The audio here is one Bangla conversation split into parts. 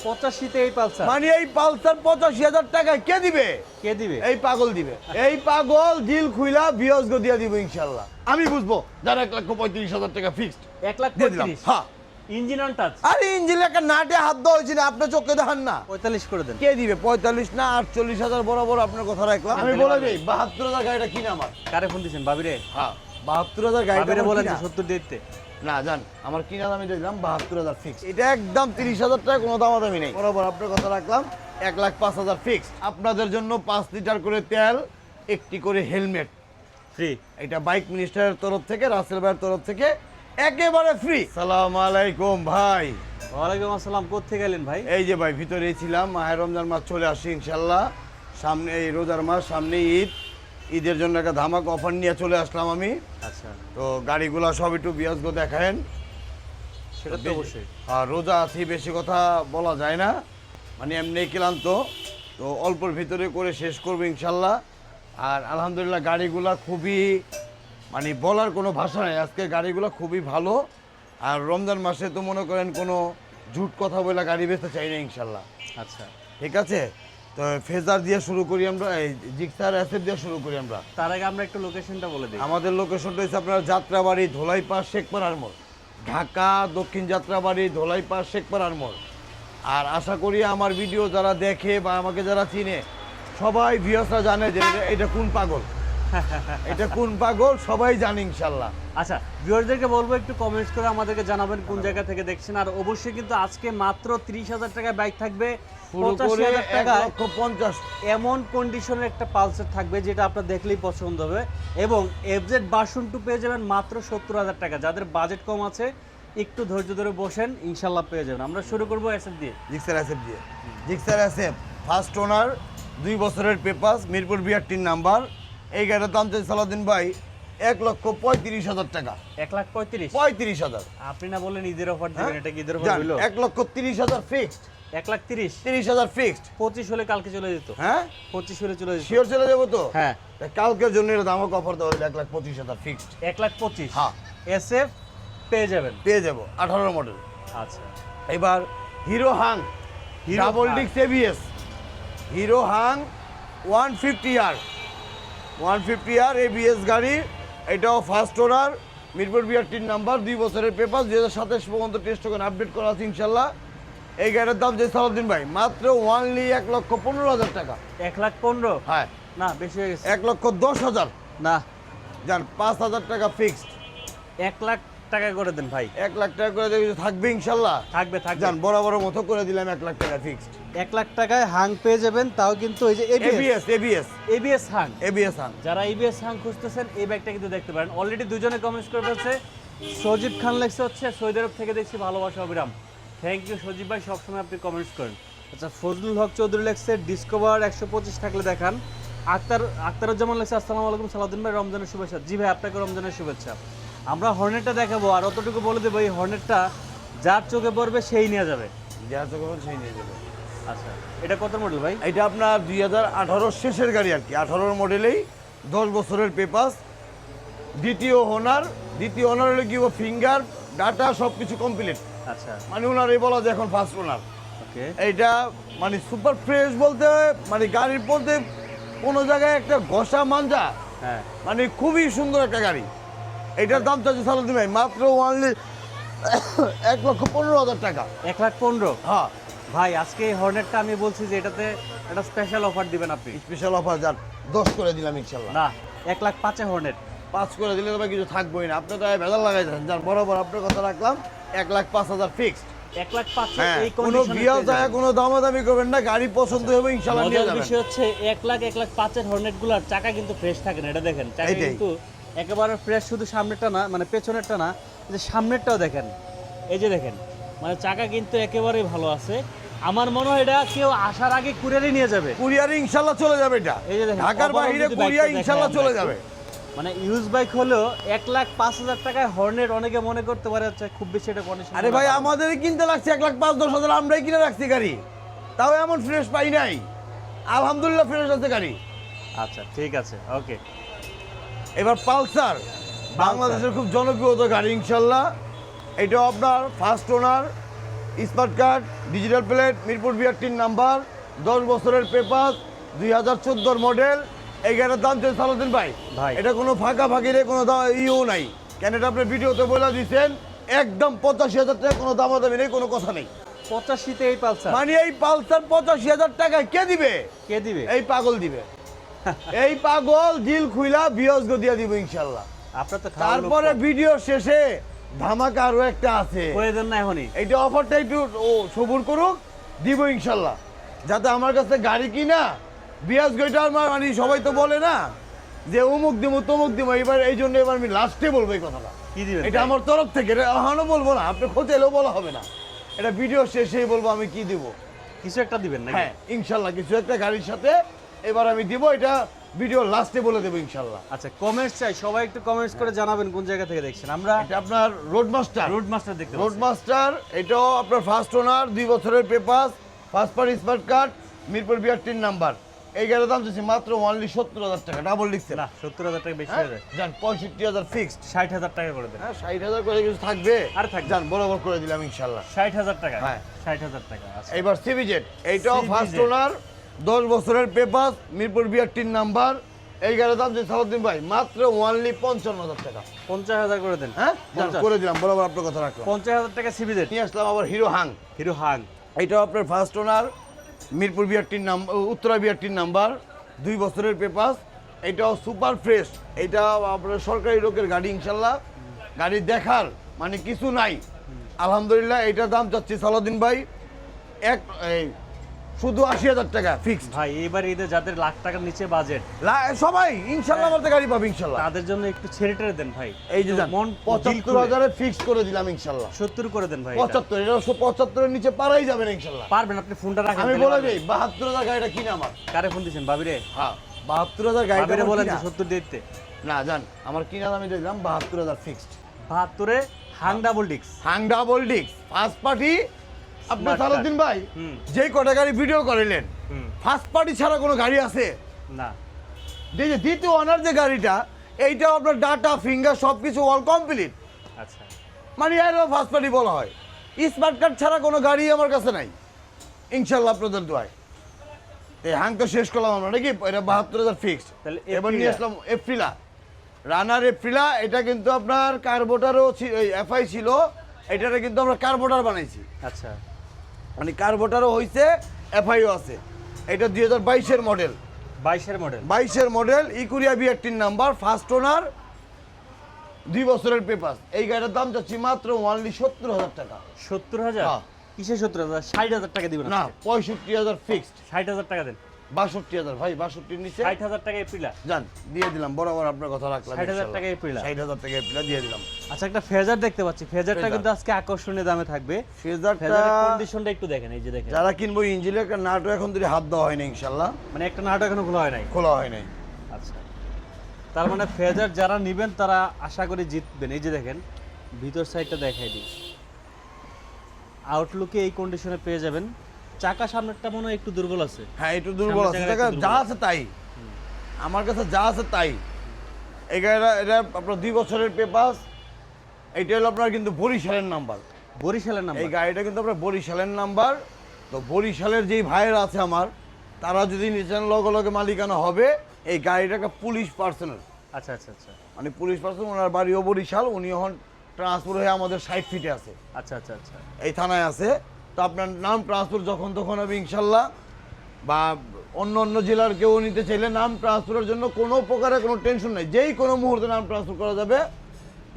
85 তে এই পালসার, মানে এই পালসার 85,000 টাকায় কে দিবে? কে দিবে? এই পাগল দিবে। এই পাগল দিল খুইলা বিয়স গদিয়া দিব ইনশাআল্লাহ। আমি বুঝবো যার 1,35,000 টাকা ফিক্সড 1,35,000। হ্যাঁ, ইঞ্জিন অন টাচ। আরে ইঞ্জিন একটা নাটে হাত দেওয়া হয়েছিল, আপনি চোখে দেখান না। 45 করে দেন। কে দিবে? 45 না 48,000 বরাবর আপনার কথা রাখলাম। আমি বলে দিই 72,000 গাড়িটা কিনা আমার। কারে ফোন দিছেন? ভাবিরে? হ্যাঁ 72,000 গাড়িটা ভাবিরে আমার বলেন কিনা। যে 70 দিতে। না জান, আমার কিনা দামে দিলাম 72,000 ফিক্স। এটা একদম 30,000 টাকা, কোনো দামাদামি নেই। বরাবর আপনার কথা রাখলাম 1,05,000 ফিক্স। আপনাদের জন্য 5 লিটার করে তেল, একটি করে হেলমেট ফ্রি। এটা বাইক মিনিস্টারের তরফ থেকে, রাসেল ভাইয়ের তরফ থেকে একেবারে ফ্রি। সালাম আলাইকুম ভাই। ওয়ালাইকুম আসসালাম। কোত্থেকে গেলেন ভাই? এই যে ভাই ভিতরেই ছিলাম, মাহের রমজান মাস চলে আসছে ইনশাল্লাহ, সামনে এই রোজার মাস, সামনে ঈদ। ঈদের জন্য একটা ধামাক অফার নিয়ে চলে আসলাম আমি। আচ্ছা, তো গাড়িগুলো সব একটু বিয়াসগ দেখায়েন। সেটা তো অবশ্যই। আর রোজা আছি, বেশি কথা বলা যায় না, মানে এমনি ক্লান্ত, তো অল্পর ভিতরে করে শেষ করবো ইনশাল্লাহ। আর আলহামদুলিল্লাহ গাড়িগুলা খুবই, মানে বলার কোনো ভাষা নেই, আজকে গাড়িগুলো খুবই ভালো। আর রমজান মাসে তো মনে করেন কোনো ঝুট কথা বলে গাড়ি বেচতে চাই না ইনশাল্লাহ। আচ্ছা, ঠিক আছে, তো ফেজার দিয়ে শুরু করি আমরা, এই জিক্সার অ্যাসেট দিয়ে শুরু করি আমরা। তার আগে আমরা একটু লোকেশনটা বলে দিই। আমাদের লোকেশনটা হচ্ছে আপনার যাত্রাবাড়ি, ধোলাইপাড়, শেখপাড়ার মোড়, ঢাকা দক্ষিণ যাত্রাবাড়ি, ধোলাইপাড়, শেখপাড়ার মোড়। আর আশা করি আমার ভিডিও যারা দেখে বা আমাকে যারা চিনে, সবাই ভিউয়ার্সরা জানে যে এটা কোন পাগল, এটা কোন পাগল, সবাই জানে ইনশাল্লাহ। আচ্ছা, ভিউয়ারদেরকে বলবো একটু কমেন্টস করে আমাদেরকে জানাবেন কোন জায়গা থেকে দেখছেন। আর অবশ্যই কিন্তু আজকে মাত্র 30,000 টাকায় বাইক থাকবে, শুরু করে 85,000 টাকায় 1,50,000। এমন কন্ডিশনের একটা পালসার থাকবে যেটা আপনার দেখলেই পছন্দ হবে। এবং এফজেড ভার্সন 2 পেয়ে যাবেন মাত্র 70,000 টাকা। যাদের বাজেট কম আছে একটু ধৈর্য ধরে বসেন, ইনশাল্লাহ পেয়ে যাবেন। আমরা শুরু করবো এসএফ দিয়ে। জিক্সার অ্যাসেপ দিয়ে। জিক্সার অ্যাসেপ ফার্স্ট ওনার, 2 বছরের পেপার, মিরপুর বিআর 3 নাম্বার। এই গাড়ির দাম চাই সালাউদ্দিন ভাই 1,35,000 টাকা। 1,35,000? 35,000। আপনি না বললেন ঈদের অফার দিবেন, এটা কি ঈদের অফার হলো? 1,30,000 ফিক্সড। 1,30,000? 30,000 ফিক্সড। 25 হলে কালকে চলে যেত। হ্যাঁ 25 হলে চলে যেত। শিওর চলে যাবো তো? হ্যাঁ। তা কালকের জন্য এটা দামক অফার দেওয়া হলো 1,25,000 ফিক্সড। 1,25,000? হ্যাঁ এসএফ পেয়ে যাবেন। পেয়ে যাবো, 18 মডেল। আচ্ছা, এবার hero Hang double Hang. Disc ABS, hero Hang 150R, 150R ABS গাড়ি। এটাও first owner, Mirpur BR 3 number, 2 বছরের পেপার, 2027 পর্যন্ত টেস্ট টোকেন আপডেট করা আছে ইনশাল্লাহ। এই গাড়ির দাম যে সালাউদ্দিন ভাই মাত্র অনলি 1,15,000 টাকা। 1,15,000? হ্যাঁ, না, বেশি হয়ে গেছে। 1,10,000। না, যান 5,000 টাকা ফিক্সড। 1,00,000 টাকা করে দেন ভাই। 1,00,000 টাকা করে দিয়ে থাকবে ইনশাল্লাহ। থাকবে, থাকবে। যান বরাবর মতো করে দিলাম 1,00,000 টাকা ফিক্সড। 1,00,000 টাকায় হাং পেয়ে যাবেন, তাও কিন্তু এই যে ABS, ABS, ABS Hang. ABS Hang. যারা এবিএস হাং খুঁজতেছেন এই ব্যাগটা কিন্তু দেখতে পারেন। অলরেডি দুজনে কমেন্টস করে ফেলছে। সজীব খান লেখছে হচ্ছে সৌদি আরব থেকে দেখছি, ভালোবাসা অবিরাম। থ্যাংক ইউ সজীব ভাই, সবসময় আপনি কমেন্টস করেন। আচ্ছা, ফজলুল হক চৌধুরী লেখছে ডিসকভার 125 থাকলে দেখান। আক্তারুজ্জামান লেখছে আসসালামু আলাইকুম সালাউদ্দিন ভাই, রমজানের শুভেচ্ছা। জি ভাই, আপনাকে রমজানের শুভেচ্ছা। আমরা হর্নেটটা দেখাবো, আর অতটুকু বলে দেবো এই হর্নেটটা যার চোখে পড়বে সেই নিয়ে যাবে। যা চোখে পড়বে সেই নিয়ে যাবে। আচ্ছা, এটা কত মডেল ভাই? এটা আপনার 2018 শেষের গাড়ি আর কি, 18 মডেলেই, 10 বছরের পেপার, দ্বিতীয় ওনার। দ্বিতীয় ওনার হলে কি ফিঙ্গার ডাটা সব কিছু কমপ্লিট। আচ্ছা, মানে ওনার এই বলা যায় এখন ফার্স্ট ওনার। ওকে। এইটা মানে সুপার ফ্রেশ বলতে, মানে গাড়ির বলতে কোনো জায়গায় একটা ঘষা মাঞ্জা, হ্যাঁ, মানে খুবই সুন্দর একটা গাড়ি। এটার দাম চাচ্ছি সালাউদ্দিন ভাই মাত্র অনলি 1,15,000 টাকা। 1,15,000? হ্যাঁ ভাই, আজকে এই হর্নেটটা আমি বলছি যে এটাতে একটা স্পেশাল অফার দিবেন আপনি। স্পেশাল অফার, যান 10 করে দিলাম ইনশাল্লাহ। না, 1,05,000 হর্নেট। 5 করে দিলে তবে কিছু থাকবোই না, আপনি তো ভেজাল লাগাই যান। যার বরাবর আপনার কথা রাখলাম 1,05,000 ফিক্সড। 1,05,000 হ্যাঁ, এই কোনো কন্ডিশনে বিয়া যায় কোনো দামাদামি করবেন না, গাড়ি পছন্দ হবে ইনশাআল্লাহ নিয়ে মজার যাবেন। বিষয় হচ্ছে 1,05,000 হর্নেটগুলোর চাকা কিন্তু ফ্রেশ থাকে না। এটা দেখেন, চাকা এইটাই। কিন্তু একেবারে ফ্রেশ, শুধু সামনেরটা না, মানে পেছনেরটা না, এই যে সামনেরটাও দেখেন, এই যে দেখেন, মানে চাকা কিন্তু একেবারেই ভালো আছে। আমার মনে হয় এটা কেউ আসার আগে কুরিয়ারে নিয়ে যাবে। কুরিয়ারে ইনশাআল্লাহ চলে যাবে এটা, এই যে দেখেন, ঢাকার overall বাইরে যদি কুরিয়ার বাইকটা ইনশাআল্লাহ দেখাই চলে আমরা যাবে। একটু, মানে ইউজ বাইক হলেও 1,05,000 টাকায় হর্নেট অনেকে মনে করতে পারে হচ্ছে খুব বেশি এটা কন্ডিশন। আরে ভাই, আমাদেরই কিনতে লাগছে 1,05,000-10,000, আমরাই কিনে রাখছি গাড়ি, তাও এমন ফ্রেশ পাই নাই। আলহামদুলিল্লাহ ফ্রেশ আছে গাড়ি। আচ্ছা, ঠিক আছে, ওকে। এবার পালসার, বাংলাদেশের খুব জনপ্রিয় গাড়ি ইনশাল্লাহ। এটাও আপনার first owner, smart card, digital plate, Mirpur বিআরটির নাম্বার, 10 বছরের পেপার, 2014 মডেল। এই গাড়ির দাম চলছে সালাউদ্দিন ভাই, ভাই। এটা কোনো ফাঁকা ফাঁকিরে কোনো ইও নাই, কেন এটা আপনি ভিডিওতে বলে দিচ্ছেন একদম 85,000 টাকা, কোনো দামাদামি নেই, কোনো কথা নেই। 85-তে এই পালসার মানে এই পালসার 85,000 টাকায় কে দিবে? কে দিবে? এই পাগল দিবে। এই পাগল দিল খুইলা বিয়স দিয়ে দিব ইনশাল্লাহ। আপনার তো তারপরে ভিডিও শেষে ধামাকা আরো একটা আছে, করে দেন না এখনই। এইটা অফারটা একটু সবুর করুক, দিব ইনশাল্লাহ। যাতে আমার কাছে গাড়ি কিনা বিয়াস গইটা আমার মানে সবাই তো বলে না যে অমুক দিব তমুক দিব, এবার এই জন্য এবার আমি লাস্টে বলবো এই কথাটা। কি দিবেন? এটা আমার তরফ থেকে, এটা এখনো বলবো না, আপনি খোঁজেলেও বলা হবে না, এটা ভিডিও শেষেই বলবো আমি কি দিব। কিছু একটা দিবেন নাকি? হ্যাঁ ইনশাল্লাহ কিছু একটা গাড়ির সাথে এবার আমি দিব, এটা ভিডিও লাস্টে বলে দেবো ইনশাল্লাহ। আচ্ছা, কমেন্টস চাই, সবাই একটু কমেন্টস করে জানাবেন কোন জায়গা থেকে দেখছেন। আমরা এটা আপনার রোড মাস্টার, রোড মাস্টার দেখতে রোড পাচ্ছি। মাস্টার, এটাও আপনার ফার্স্ট ওনার, 2 বছরের paper, first party smart card, Mirpur বিআরটির নাম্বার। এই গাড়ির দাম দিচ্ছি মাত্র অনলি 70,000 টাকা, ডাবল লিখছে না, 70,000 টাকা বেশি হ্যাঁ? হয়ে যায়। যান 65,000 ফিক্সড। 60,000 টাকা করে দেন। হ্যাঁ 60,000 করে কিছু থাকবে, আর থাকবে। যান বরাবর করে দিলাম ইনশাল্লাহ। 60,000 টাকা? হ্যাঁ। 60,000 টাকা। আচ্ছা, এইবার সিভিজেট, এইটাও CVZ ফার্স্ট ওনার, 10 বছরের পেপার, মিরপুর বিআরটির নাম্বার। এই গাড়ির দাম দিচ্ছি সালাউদ্দিন ভাই মাত্র অনলি 55,000 টাকা। 50,000 করে দেন। হ্যাঁ যান 50 করে দিলাম, বরাবর আপনার কথা রাখলাম। 50,000 টাকা সিবিজেড নিয়ে আসলাম আবার হিরো হাং, হিরো হাং। এইটাও আপনার ফার্স্ট ওনার, মিরপুর বিআরটির নাম্বার, উত্তরা বিআরটির নাম্বার, 2 বছরের পেপার। এটাও সুপার ফ্রেশ, এটা আপনার সরকারি লোকের গাড়ি ইনশাল্লাহ, গাড়ি দেখার মানে কিছু নাই আলহামদুলিল্লাহ। এটার দাম চাচ্ছি সালাউদ্দিন ভাই শুধু 80,000 টাকা ফিক্সড। ভাই এবার ঈদে যাদের লাখ টাকার নিচে বাজেট, সবাই ইনশাল্লাহ আমাদের গাড়ি পাবে ইনশাল্লাহ। তাদের জন্য একটু ছেড়ে টেড়ে দেন ভাই। এই যে মন 75,000-এ ফিক্সড করে দিলাম ইনশাল্লাহ। 70 করে দেন ভাই। এটা 75, এটা 75-এর নিচে পারাই যাবেন ইনশাল্লাহ। পারবেন, আপনি ফোনটা রাখেন। আমি তাহলে বলে পারবেন। দিই 72,000 গাড়িটা কিনে আমার। কারে ফোন দিছেন? ভাবিরে? হ্যাঁ 72,000 গাড়িটা ভাবিরে আমার বলেন যে কিনা। 70 দিতে। না জান আমার কিনা দামে দিলাম 72,000 ফিক্সড। 72-এ হাং ডাবল ডিক্স। হাং ডাবল ডিক্স ফার্স্ট পার্টি। আপনি Smart সালাউদ্দিন ভাই হুম। যেই কটা গাড়ি ভিডিও করিলেন, হুম। ফার্স্ট পার্টি ছাড়া কোনো গাড়ি আছে? না। যে দ্বিতীয় ওনার যে গাড়িটা, এইটাও আপনার ডাটা ফিঙ্গার সব কিছু অল কমপ্লিট, আচ্ছা, মানে এরও ফার্স্ট পার্টি বলা হয়। স্মার্ট কার্ড ছাড়া কোনো গাড়ি আমার কাছে নাই ইনশাল্লাহ আপনাদের দোয়ায়। এই হাং তো শেষ করলাম আমরা নাকি, এটা 72,000 ফিক্সড। তাহলে এবার নিয়ে আসলাম এপ্রিলা, রানার এপ্রিলা। এটা কিন্তু আপনার কার্বোটারও এফআই ছিল, এটারে কিন্তু আমরা কার্বোটার বানাইছি, আচ্ছা। মানে কার্বোটারও হয়েছে এফআইও আছে। এটা 2022-এর মডেল, 22-এর মডেল। 22-এর মডেল, ইকুরিয়া বিআরটির নাম্বার, ফার্স্ট ওনার, 2 বছরের পেপার। এই গাড়িটার দাম যাচ্ছি মাত্র অনলি 70,000 টাকা। 70,000? হ্যাঁ। কিসে 70,000? 60,000 টাকা দিবেন? না 65,000 ফিক্সড। 60,000 টাকা দেন। 62,000 ভাই, 62-র নিচে 60,000 টাকা এপ্রিলা। যান দিয়ে দিলাম, বরাবর আপনার কথা রাখলাম। 60,000 টাকা এপ্রিলা। 60,000 টাকা এপ্রিলা দিয়ে দিলাম। আচ্ছা, একটা ফেজার দেখতে পাচ্ছি। ফেজারটা ফেজার। কিন্তু আজকে আকর্ষণীয় দামে থাকবে। ফেজারটা ফেজারের কন্ডিশনটা একটু দেখেন, এই যে দেখেন। যারা কিনবো ইঞ্জিনের একটা নাটও এখন ধরে হাত দেওয়া হয়নি ইনশাল্লাহ, মানে একটা নাট এখনো খোলা হয় নাই। খোলা হয় নাই। আচ্ছা, তার মানে ফেজার যারা নেবেন তারা আশা করি জিতবেন। এই যে দেখেন ভিতর সাইডটা দেখাই দিই, আউটলুকে এই কন্ডিশনে পেয়ে যাবেন। চাকা সামনেরটা মনে হয় একটু দুর্বল আছে। হ্যাঁ একটু দুর্বল আছে, সামনের টাকা জায়গাটা একটু যা দুর্বল। আছে তাই, আমার কাছে যা আছে তাই। এই গাড়িটা এটা আপনার 2 বছরের পেপার। এইটা হলো আপনার কিন্তু বরিশালের নাম্বার। বরিশালের নাম। এই গাড়িটা কিন্তু আপনার বরিশালের নাম্বার। তো বরিশালের যেই ভাইয়েরা আছে আমার, তারা যদি নিচের লগে লগে মালিকানা হবে, এই গাড়িটা একটা পুলিশ পার্সোনাল, আচ্ছা আচ্ছা আচ্ছা মানে পুলিশ পার্সন, ওনার বাড়িও বরিশাল, উনি এখন ট্রান্সফার হয়ে আমাদের 60 ফিটে আছে, আচ্ছা আচ্ছা আচ্ছা। এই থানায় আছে। তো আপনার নাম ট্রান্সফার যখন তখন হবে ইনশাল্লাহ, বা অন্য অন্য জেলার কেউ নিতে চাইলে নাম ট্রান্সফারের জন্য কোনো প্রকারে কোনো টেনশন নেই, যেই কোনো মুহূর্তে নাম ট্রান্সফার করা যাবে।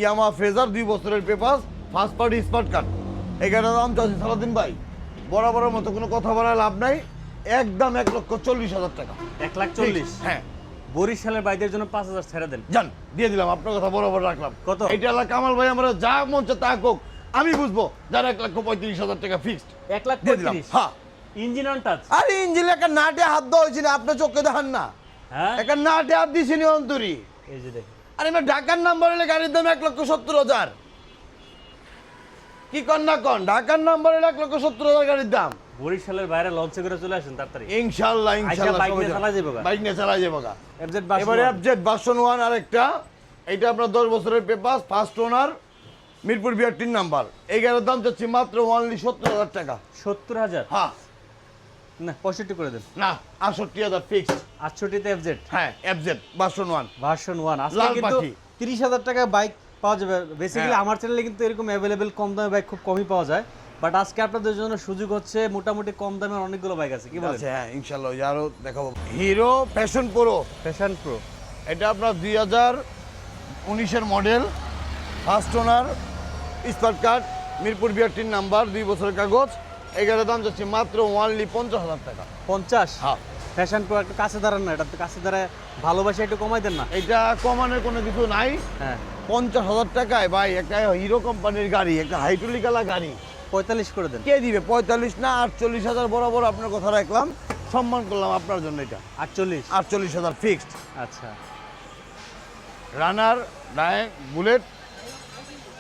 ইয়ামা ফেজার 2 বছরের paper, first party smart card. এই গাড়িটার দাম চাচ্ছি সালাউদ্দিন ভাই, বরাবরের মতো কোনো কথা বলার লাভ নাই, একদম 1,40,000 টাকা। 1,40,000? হ্যাঁ বরিশালের বাইদের জন্য 5,000 ছেড়ে দেন। জান দিয়ে দিলাম, আপনার কথা বরাবর রাখলাম। কত? এইটা আল্লাহ কামাল ভাই, আমরা যা মন চায় তা হোক, আমি বুঝবো। যার 1,35,000 টাকা ফিক্সড দিয়ে দিলাম। 1,35,000? হ্যাঁ ইঞ্জিন অন টাচ? আরে ইঞ্জিনে একটা নাটে হাত দেওয়া হয়েছে না, আপনার চোখে দেখান না, হ্যাঁ, একটা নাটে হাত দিয়েছি নি অন্তরি। এই যে দেখেন। আরে না ঢাকার নাম্বার হলে গাড়ির দাম 1,70,000। কি কন না কন, ঢাকার নাম্বার হলে 1,70,000 গাড়ির দাম। বরিশালের বাইরে লঞ্চে করে চলে আসেন তাড়াতাড়ি। ইনশাআল্লাহ ইনশাআল্লাহ বাইক নিয়ে চালা যাবে গা। বাইক নিয়ে চালা যাবে গা। FZ বাস এবারে নয়। FZ ভার্সন 1 আরেকটা, এটা আপনার 10 বছরের paper, first owner, Mirpur BR 3 number. এই গাড়ির দাম চাচ্ছি মাত্র অনলি 70,000 টাকা। 70,000? হ্যাঁ না 65 করে দেন। না 68,000 ফিক্সড। 68 তে এফজেড। হ্যাঁ এফজেড ভার্সন 1 ভার্সন 1 আজকে লাল কিন্তু পাখি। 30,000 টাকায় বাইক পাওয়া যাবে। বেসিক্যালি হ্যাঁ। আমার চ্যানেলে কিন্তু এরকম অ্যাভেলেবেল কম দামে বাইক খুব কমই পাওয়া যায়, বাট আজকে আপনাদের জন্য সুযোগ হচ্ছে মোটামুটি কম দামের অনেকগুলো বাইক আছে। কি বলেন? আছে হ্যাঁ ইনশাআল্লাহ আরো দেখাবো। Hero Passion Pro, Fashion Pro, এটা আপনার 2019-এর model, first owner, smart card, Mirpur BR 3 number, 2 বছরের কাগজ। এই গাড়ির দাম যাচ্ছে মাত্র অনলি 50,000 টাকা। 50? হ্যাঁ ফ্যাশন প্রো একটু কাছে দাঁড়ান না, এটা তো কাছে দাঁড়ায় ভালোবাসা একটু কমাই দেন না। এটা কমানোর কোনো কিছু নাই। হ্যাঁ 50,000 টাকায় ভাই একটা হিরো কোম্পানির গাড়ি, একটা হাইড্রোলিকালা গাড়ি 45 করে দেন। কে দিবে? 45 না 48,000 বরাবর আপনার কথা রাখলাম, সম্মান করলাম আপনার জন্য। এটা 48? 48,000 ফিক্সড। আচ্ছা রানার ডায়ক বুলেট,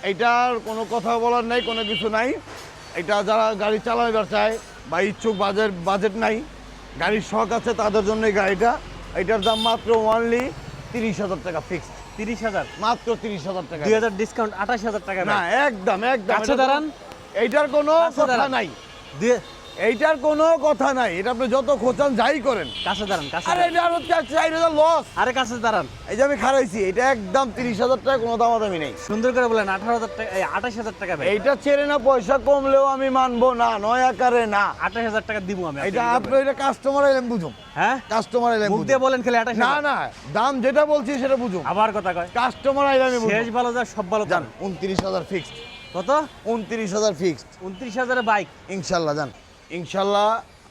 এইটার কোনো কথা বলার নাই, কোনো কিছু নাই। এটা যারা গাড়ি চালাবার চায় বা ইচ্ছুক, বাজেট নাই, গাড়ির শখ আছে, তাদের জন্য এই গাড়িটা। এটার দাম মাত্র অনলি 30,000 টাকা ফিক্সড। 30,000? মাত্র 30,000 টাকা। 2000 ডিসকাউন্ট 28,000 টাকা। না একদম একদম কাছে দাঁড়ান। এইটার কোনো কাছে কথা দাঁড়ান। নাই, দিয়ে এইটার কোনো কথা নাই। এটা আপনি যত খোঁচান যাই করেন। কাছে দাঁড়ান, কাছে আরে দাঁড়ান। এটা আরো 4,000 লস। আরে কাছে দাঁড়ান। এই যে আমি খারাইছি, এটা একদম 30,000 টাকা, কোনো দামাদামি নেই। সুন্দর করে বলেন 18,000 টাকা, এই 28,000 টাকা ভাই। এইটা ছেড়ে না, পয়সা কমলেও আমি মানবো না, নয় আকারে না। 28,000 টাকা দিব আমি। এটা আপনি এটা কাস্টমার এলেন বুঝুন, হ্যাঁ কাস্টমার এলেন মুখ বুঝুন। দিয়ে বলেন খালি না 28,000। না দাম যেটা বলছি সেটা বুঝুন, আবার কথা কয়। কাস্টমার আইলে আমি শেষ বুঝুন। ভালো যা সব ভালো জান জান। 29,000 ফিক্সড। কত? 29,000 ফিক্সড 29,000 এর বাইক। ইনশাল্লাহ। জান ইনশাল্লাহ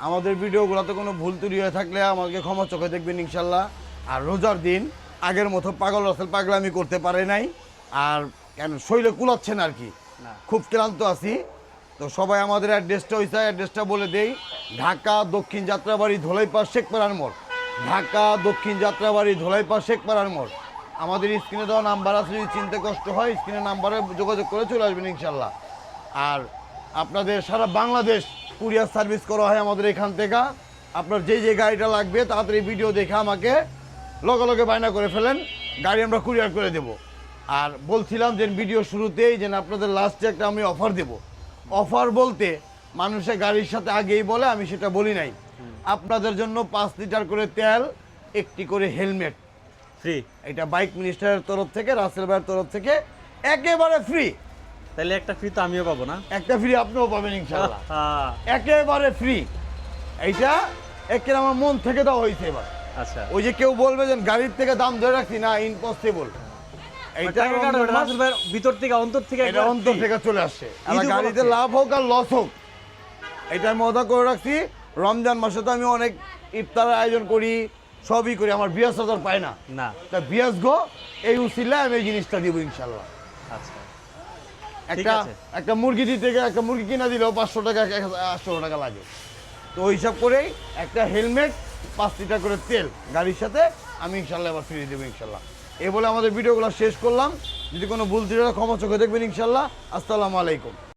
আমাদের ভিডিওগুলোতে কোনো ভুল ত্রুটি হয়ে থাকলে আমাকে ক্ষমা চোখে দেখবেন ইনশাল্লাহ। আর রোজার দিন আগের মতো পাগল রাসেল পাগলামি করতে পারে নাই, আর কেন শৈলে কুলাচ্ছে না আর কি, না। খুব ক্লান্ত আছি। তো সবাই আমাদের অ্যাড্রেসটা হয়েছে, অ্যাড্রেসটা বলে দেই। ঢাকা দক্ষিণ যাত্রাবাড়ি ধোলাইপাড় শেখপাড়ার মোড়, ঢাকা দক্ষিণ যাত্রাবাড়ি ধোলাইপাড় শেখপাড়ার মোড়। আমাদের স্ক্রিনে দেওয়া নাম্বার আছে, যদি চিনতে কষ্ট হয় স্ক্রিনে নাম্বারে যোগাযোগ করে চলে আসবেন ইনশাল্লাহ। আর আপনাদের সারা বাংলাদেশ কুরিয়ার সার্ভিস করা হয় আমাদের এখান থেকে। আপনার যে যে গাড়িটা লাগবে তাড়াতাড়ি ভিডিও দেখে আমাকে লগে লগে বায়না করে ফেলেন, গাড়ি আমরা কুরিয়ার করে দেব। আর বলছিলাম যে ভিডিও শুরুতেই যে আপনাদের লাস্টে একটা আমি অফার দেব। অফার বলতে মানুষের গাড়ির সাথে আগেই বলে, আমি সেটা বলি নাই। আপনাদের জন্য 5 লিটার করে তেল, একটি করে হেলমেট ফ্রি। এটা বাইক মিনিস্টারের তরফ থেকে, রাসেল ভাইয়ের তরফ থেকে একেবারে ফ্রি। তাহলে একটা ফ্রি তো আমিও পাবো না? একটা ফ্রি আপনিও পাবেন ইনশাআল্লাহ, হ্যাঁ। একেবারে ফ্রি। এইটা একের আমার মন থেকে দেওয়া হয়েছে এবার। আচ্ছা ওই যে কেউ বলবে যে গাড়ির থেকে দাম ধরে রাখছি না, ইম্পসিবল। এইটা টাকা কাটা ওটা রাসেল ভাইয়ের ভিতর থেকে, অন্তর থেকে এটা একবার অন্তর free। থেকে চলে আসছে। আর ঈদ গাড়িতে উপলক্ষে। লাভ হোক আর লস হোক, এটা আমি মজা করে রাখছি। রমজান মাসে তো আমি অনেক ইফতারের আয়োজন করি, সবই করি, আমার বিয়াস হাজার পায় না। না। তা বিয়াস গো এই উসিলায় আমি এই জিনিসটা দিব ইনশাল্লাহ। আচ্ছা একটা আছে। একটা মুরগি দিতে গেলে, একটা মুরগি কিনা দিলেও 500 টাকা 800 টাকা লাগে। তো ওই হিসাব করেই একটা হেলমেট, 5 লিটার করে তেল গাড়ির সাথে আমি ইনশাল্লাহ এবার ফ্রি দেবো ইনশাল্লাহ। এই বলে আমাদের ভিডিওগুলো শেষ করলাম। যদি কোনো ভুল ত্রুটি হয় ক্ষমা চোখে দেখবেন ইনশাল্লাহ। আসসালামু আলাইকুম।